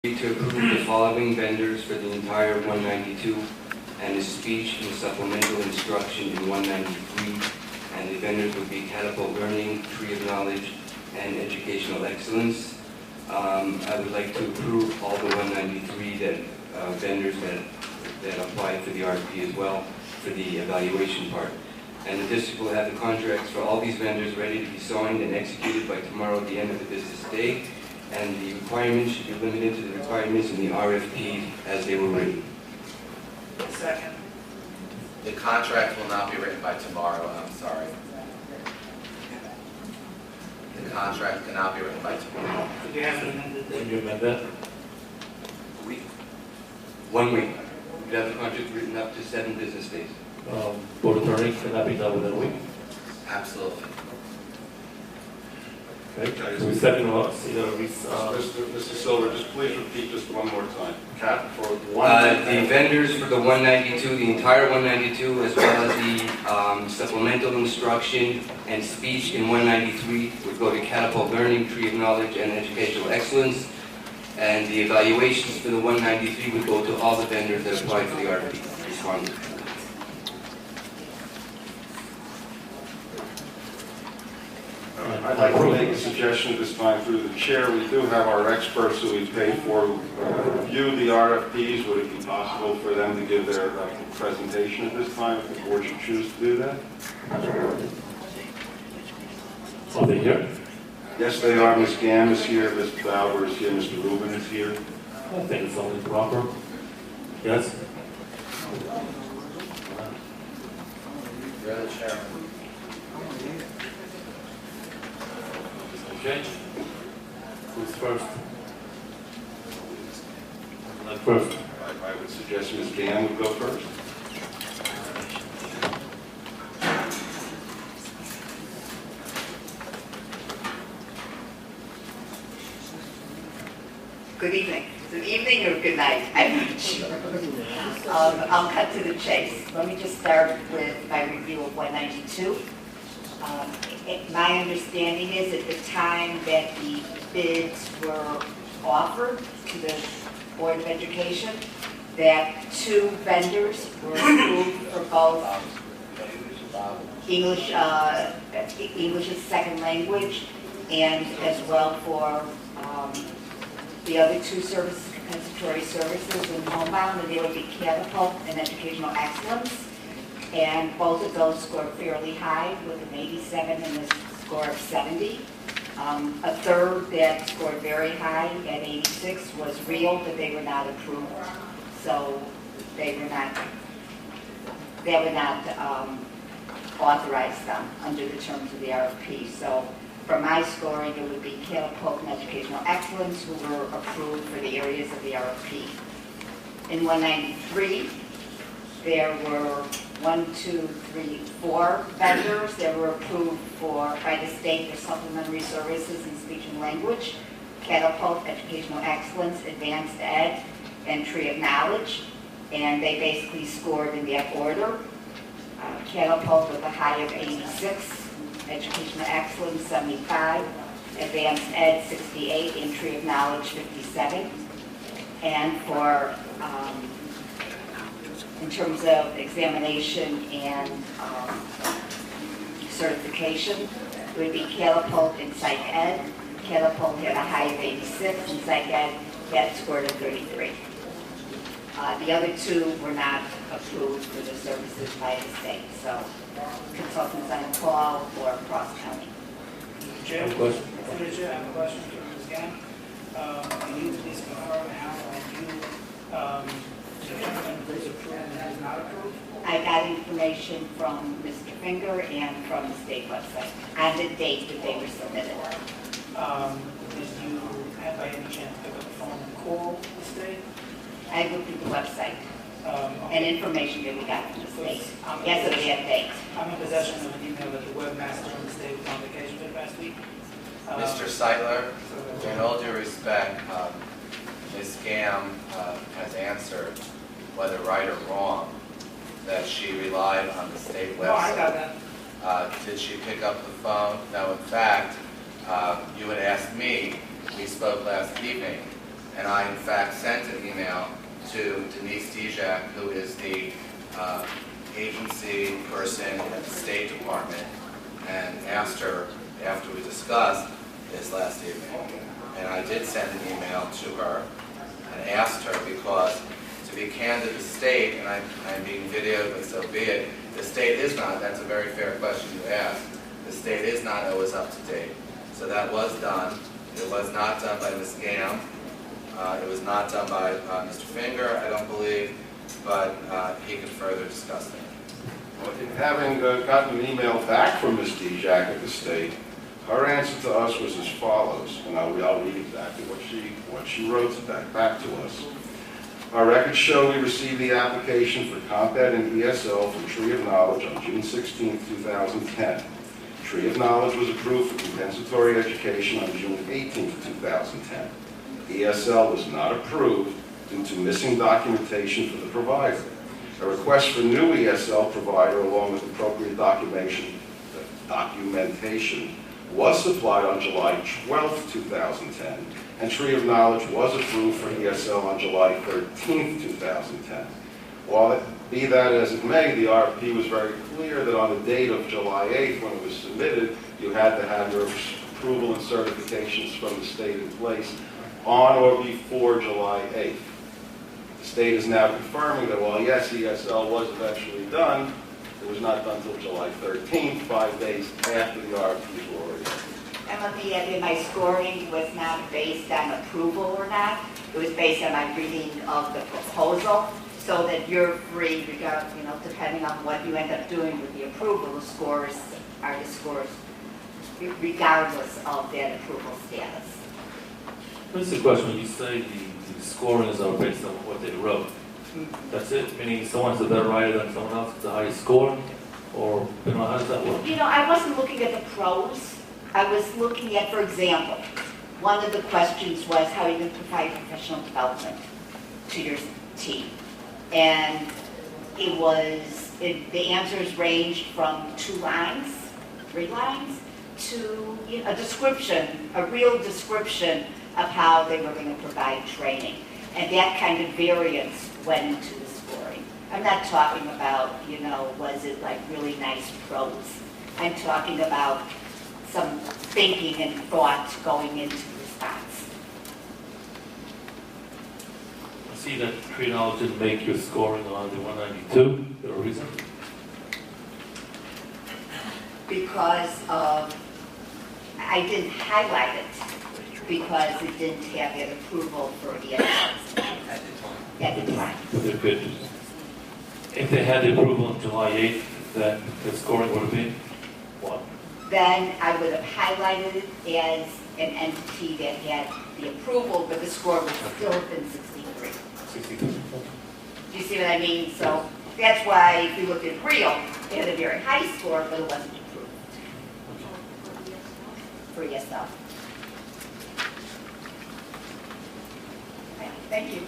To approve the following vendors for the entire 192 and the speech and supplemental instruction in 193, and the vendors would be Catapult Learning, Tree of Knowledge, and Educational Excellence. I would like to approve all the 193 vendors that applied for the RFP as well for the evaluation part. And the district will have the contracts for all these vendors ready to be signed and executed by tomorrow at the end of the business day. And the requirements should be limited to the requirements in the RFP as they were written. Second. The contract will not be written by tomorrow, I'm sorry. The contract cannot be written by tomorrow. Could you have it amended? Can you amend that? A week? 1 week. We'd have the contract written up to 7 business days. Board attorney, can that be done within a week? Absolutely. Okay. So we second on, Mr. Silver, just please repeat just one more time. Cap for one. The vendors for the 192, the entire 192, as well as the supplemental instruction and speech in 193 would go to Catapult Learning, Tree of Knowledge, and Educational Excellence. And the evaluations for the 193 would go to all the vendors that applied for the RFP. Responded. I'd like to make a suggestion this time through the chair. We do have our experts who we paid for review the RFPs. Would it be possible for them to give their presentation at this time if the board should choose to do that? Are they here? Yes, they are. Ms. Gam is here, Mr. Bauer is here, Mr. Rubin is here. I think it's only proper. Yes? You're the chairman. Okay. Who's first? Like first. I would suggest Ms. Gam would go first. Good evening. Good evening or good night? I'm not sure. I'll cut to the chase. Let me just start with my review of 192. My understanding is at the time that the bids were offered to the Board of Education, that 2 vendors were approved for both English as second language and as well for the other 2 services, compensatory services in homebound, and they would be Catapult and Educational Excellence. And both of those scored fairly high with an 87 and a score of 70. A third that scored very high at 86 was real, but they were not approved. So they would not authorize them under the terms of the RFP. So for my scoring, it would be Catapult and Educational Excellence who were approved for the areas of the RFP. In 193, there were 4 vendors that were approved by the state for supplementary services in speech and language, Catapult, Educational Excellence, Advanced Ed, and Tree of Knowledge. And they basically scored in that order. Catapult with a high of 86, Educational Excellence 75, Advanced Ed 68, and Tree of Knowledge 57. And for in terms of examination and certification, it would be Catapult and Psych Ed. Catapult had a high of 86, and Psych Ed had scored a 33. The other 2 were not approved for the services by the state, so consultants on call or cross-county. Chair, I have a question for Ms. Gam. Can you please confirm how who's approved and who's not approved? I got information from Mr. Finger and from the state website on the date that they were submitted. Did you have by any chance pick up the phone and call the state? I looked at the website and information that we got from the state. I'm Yes, of the update. I'm in possession of an email that the webmaster in the state was on vacation for the past week. Mr. Seidler, in all due respect, Ms. Gam has answered, whether right or wrong, that she relied on the state website. No, I got that. Did she pick up the phone? No, in fact, you had asked me, we spoke last evening, And I, in fact, sent an email to Denise Dijak, who is the agency person at the State Department, and asked her, after we discussed this last evening, and I did send an email to her and asked her, because to be candid, the state, and I'm being videoed, but so be it, the state is not, that's a very fair question you asked, the state is not always up to date. So that was done. It was not done by Ms. Gam. It was not done by Mr. Finger, I don't believe, but he could further discuss that. Well, having gotten an email back from Ms. Dijak at the state, her answer to us was as follows, and I'll read exactly what she wrote back to us. Our records show we received the application for Comp Ed and ESL from Tree of Knowledge on June 16, 2010. Tree of Knowledge was approved for compensatory education on June 18, 2010. ESL was not approved due to missing documentation for the provider. A request for new ESL provider along with appropriate documentation was supplied on July 12, 2010, and Tree of Knowledge was approved for ESL on July 13, 2010. While it be that as it may, the RFP was very clear that on the date of July 8th, when it was submitted, you had to have your approval and certifications from the state in place on or before July 8th. The state is now confirming that while yes, ESL was eventually done, it was not done until July 13th, 5 days after the RFPs were already done. And let me add in, my scoring was not based on approval or not. It was based on my reading of the proposal, so that you're free, depending on what you end up doing with the approval, the scores are the scores, regardless of that approval status. What's the question? When you say the scorings are based on what they wrote, that's it? Meaning someone's a better writer than someone else with the highest score? Or, how does that work? I wasn't looking at the pros. I was looking at, for example, one of the questions was how you can provide professional development to your team. And the answers ranged from 2 lines, 3 lines, to a description, a real description of how they were going to provide training. And that kind of variance went into the scoring. I'm not talking about, was it like really nice prose. I'm talking about some thinking and thought going into the response. I see that Tree of Knowledge didn't make your scoring on the 192. Is there a reason? Because I didn't highlight it, because it didn't have that approval for ESL at the time. But they could, if they had the approval on July 8th, then the scoring would have been what? Then I would have highlighted it as an entity that had the approval, but the score would still have been 63. 62. Do you see what I mean? So that's why if you look at real, they had a very high score, but it wasn't approved for ESL. Okay, thank you.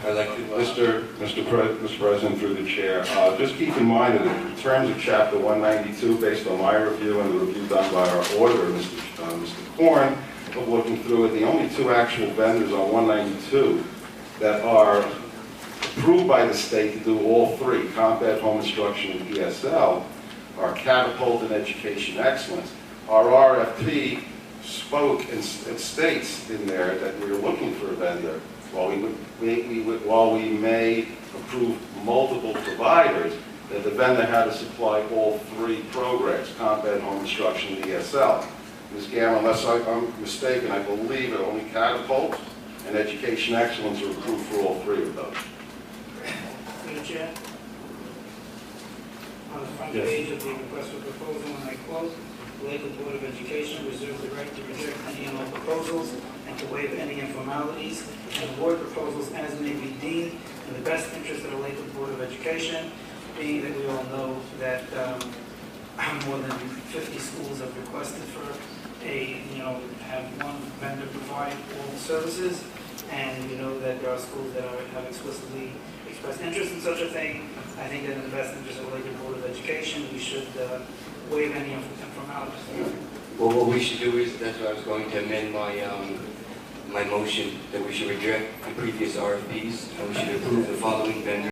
I'd like to, Mr. President, through the chair, just keep in mind that in terms of Chapter 192, based on my review and the review done by our auditor, Mr. Korn, of looking through it, the only 2 actual vendors on 192 that are approved by the state to do all 3, Comp Ed, Home Instruction, and ESL, are Catapult and Education Excellence. Our RFP spoke and states in there that we are looking for a vendor. While we may approve multiple providers, that the vendor had to supply all 3 programs, Comp Ed, Home Instruction, and ESL. Ms. Gam, unless I'm mistaken, I believe that only Catapult and Education Excellence are approved for all 3 of those. Through the chair. On the front Yes. page of the request for proposal, and I quote, "The Lakewood Board of Education reserves the right to reject any and all proposals and to waive any informalities and award proposals as may be deemed in the best interest of the Lakewood Board of Education," being that we all know that more than 50 schools have requested for have one vendor provide all the services, and that there are schools that have explicitly expressed interest in such a thing. I think that in the best interest of the Lakewood Board of Education, we should waive any informalities. Well, what we should do is, that's what I was going to amend my motion, that we should reject the previous RFPs, and we should approve the following